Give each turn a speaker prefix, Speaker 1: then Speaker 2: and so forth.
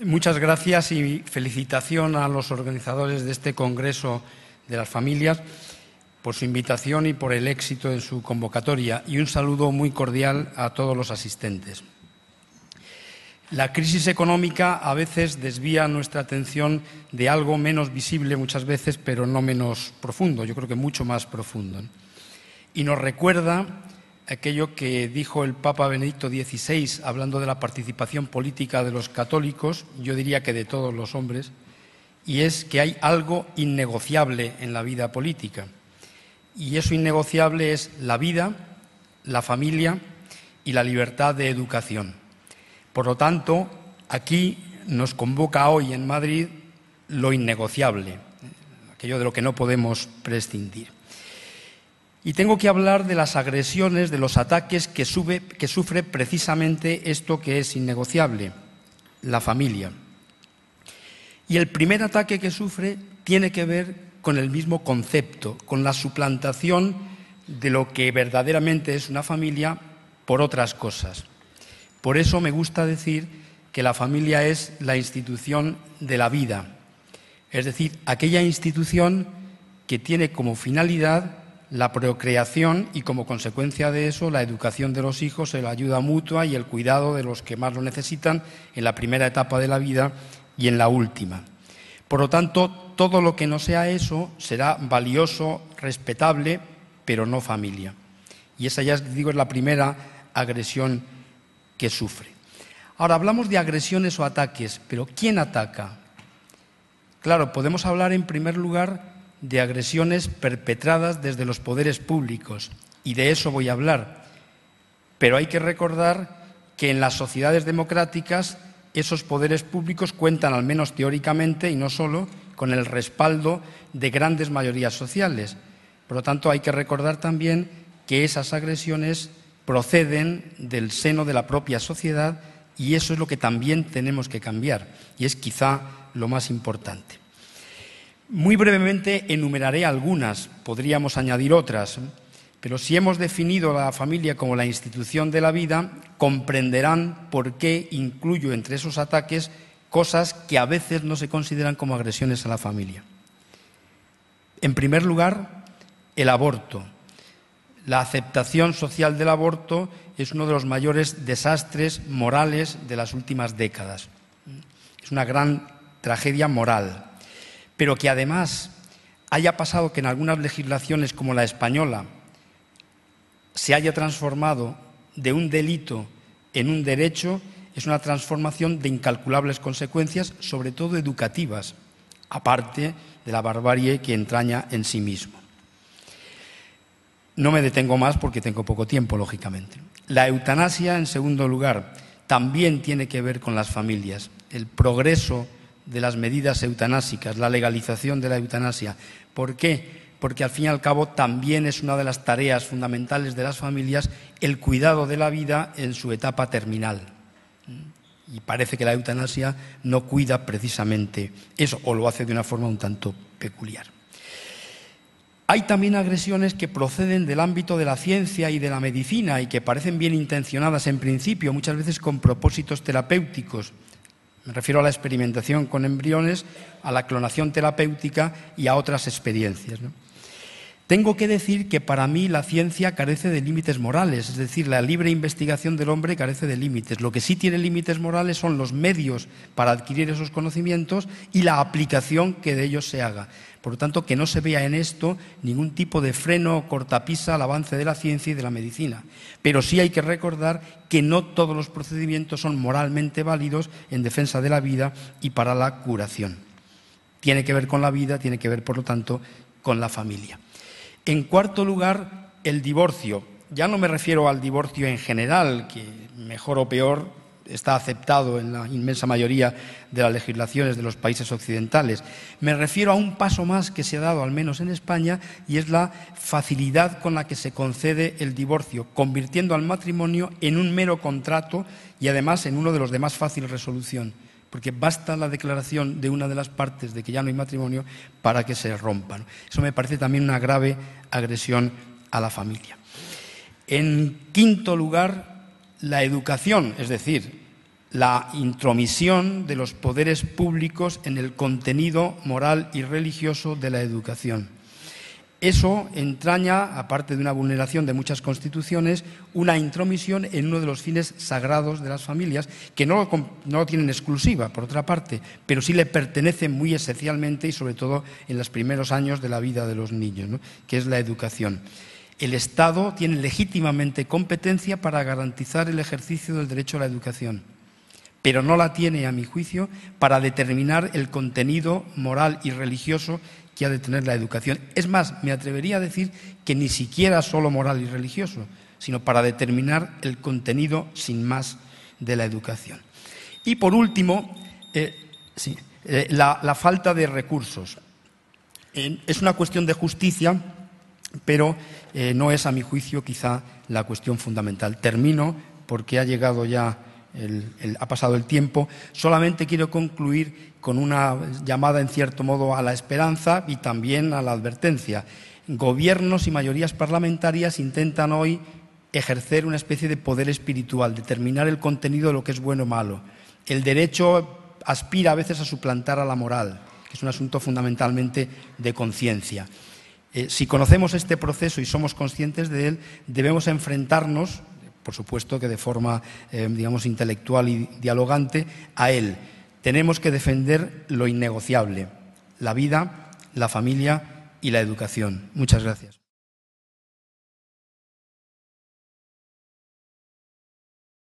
Speaker 1: Muchas gracias y felicitación a los organizadores de este Congreso de las Familias por su invitación y por el éxito en su convocatoria, y un saludo muy cordial a todos los asistentes. La crisis económica a veces desvía nuestra atención de algo menos visible muchas veces, pero no menos profundo, yo creo que mucho más profundo, y nos recuerda aquello que dijo el Papa Benedicto XVI, hablando de la participación política de los católicos, yo diría que de todos los hombres, y es que hay algo innegociable en la vida política. Y eso innegociable es la vida, la familia y la libertad de educación. Por lo tanto, aquí nos convoca hoy en Madrid lo innegociable, aquello de lo que no podemos prescindir. Y tengo que hablar de las agresiones, de los ataques que sufre precisamente esto que es innegociable, la familia. Y el primer ataque que sufre tiene que ver con el mismo concepto, con la suplantación de lo que verdaderamente es una familia por otras cosas. Por eso me gusta decir que la familia es la institución de la vida, es decir, aquella institución que tiene como finalidad la procreación y, como consecuencia de eso, la educación de los hijos, la ayuda mutua y el cuidado de los que más lo necesitan en la primera etapa de la vida y en la última. Por lo tanto, todo lo que no sea eso será valioso, respetable, pero no familia. Y esa, ya digo, es la primera agresión que sufre. Ahora, hablamos de agresiones o ataques, pero ¿quién ataca? Claro, podemos hablar en primer lugar de agresiones perpetradas desde los poderes públicos, y de eso voy a hablar. Pero hay que recordar que en las sociedades democráticas esos poderes públicos cuentan, al menos teóricamente, y no solo, con el respaldo de grandes mayorías sociales. Por lo tanto, hay que recordar también que esas agresiones proceden del seno de la propia sociedad, y eso es lo que también tenemos que cambiar, y es quizá lo más importante. Muy brevemente enumeraré algunas, podríamos añadir otras, pero si hemos definido a la familia como la institución de la vida, comprenderán por qué incluyo entre esos ataques cosas que a veces no se consideran como agresiones a la familia. En primer lugar, el aborto. La aceptación social del aborto es uno de los mayores desastres morales de las últimas décadas. Es una gran tragedia moral. Pero que además haya pasado que en algunas legislaciones como la española se haya transformado de un delito en un derecho, es una transformación de incalculables consecuencias, sobre todo educativas, aparte de la barbarie que entraña en sí mismo. No me detengo más porque tengo poco tiempo, lógicamente. La eutanasia, en segundo lugar, también tiene que ver con las familias. El progreso de las medidas eutanásicas, la legalización de la eutanasia. ¿Por qué? Porque al fin y al cabo también es una de las tareas fundamentales de las familias el cuidado de la vida en su etapa terminal. Y parece que la eutanasia no cuida precisamente eso, o lo hace de una forma un tanto peculiar. Hay también agresiones que proceden del ámbito de la ciencia y de la medicina y que parecen bien intencionadas en principio, muchas veces con propósitos terapéuticos. Me refiero a la experimentación con embriones, a la clonación terapéutica y a otras experiencias, ¿no? Tengo que decir que para mí la ciencia carece de límites morales, es decir, la libre investigación del hombre carece de límites. Lo que sí tiene límites morales son los medios para adquirir esos conocimientos y la aplicación que de ellos se haga. Por lo tanto, que no se vea en esto ningún tipo de freno o cortapisa al avance de la ciencia y de la medicina. Pero sí hay que recordar que no todos los procedimientos son moralmente válidos en defensa de la vida y para la curación. Tiene que ver con la vida, tiene que ver, por lo tanto, con la familia. En cuarto lugar, el divorcio. Ya no me refiero al divorcio en general, que mejor o peor está aceptado en la inmensa mayoría de las legislaciones de los países occidentales. Me refiero a un paso más que se ha dado, al menos en España, y es la facilidad con la que se concede el divorcio, convirtiendo al matrimonio en un mero contrato y además en uno de los de más fácil resolución, porque basta la declaración de una de las partes de que ya no hay matrimonio para que se rompan. Eso me parece también una grave agresión a la familia. En quinto lugar, la educación, es decir, la intromisión de los poderes públicos en el contenido moral y religioso de la educación. Eso entraña, aparte de una vulneración de muchas constituciones, una intromisión en uno de los fines sagrados de las familias, que no lo tienen exclusiva, por otra parte, pero sí le pertenece muy esencialmente y sobre todo en los primeros años de la vida de los niños, ¿no?, que es la educación. El Estado tiene legítimamente competencia para garantizar el ejercicio del derecho a la educación, pero no la tiene, a mi juicio, para determinar el contenido moral y religioso que ha de tener la educación. Es más, me atrevería a decir que ni siquiera solo moral y religioso, sino para determinar el contenido sin más de la educación. Y por último, la falta de recursos. Es una cuestión de justicia, pero no es, a mi juicio, quizá la cuestión fundamental. Termino porque ha llegado ya ha pasado el tiempo. Solamente quiero concluir con una llamada, en cierto modo, a la esperanza y también a la advertencia. Gobiernos y mayorías parlamentarias intentan hoy ejercer una especie de poder espiritual, determinar el contenido de lo que es bueno o malo. El derecho aspira a veces a suplantar a la moral, que es un asunto fundamentalmente de conciencia. Si conocemos este proceso y somos conscientes de él, debemos enfrentarnos, por supuesto que de forma, intelectual y dialogante, a él. Tenemos que defender lo innegociable: la vida, la familia y la educación. Muchas gracias.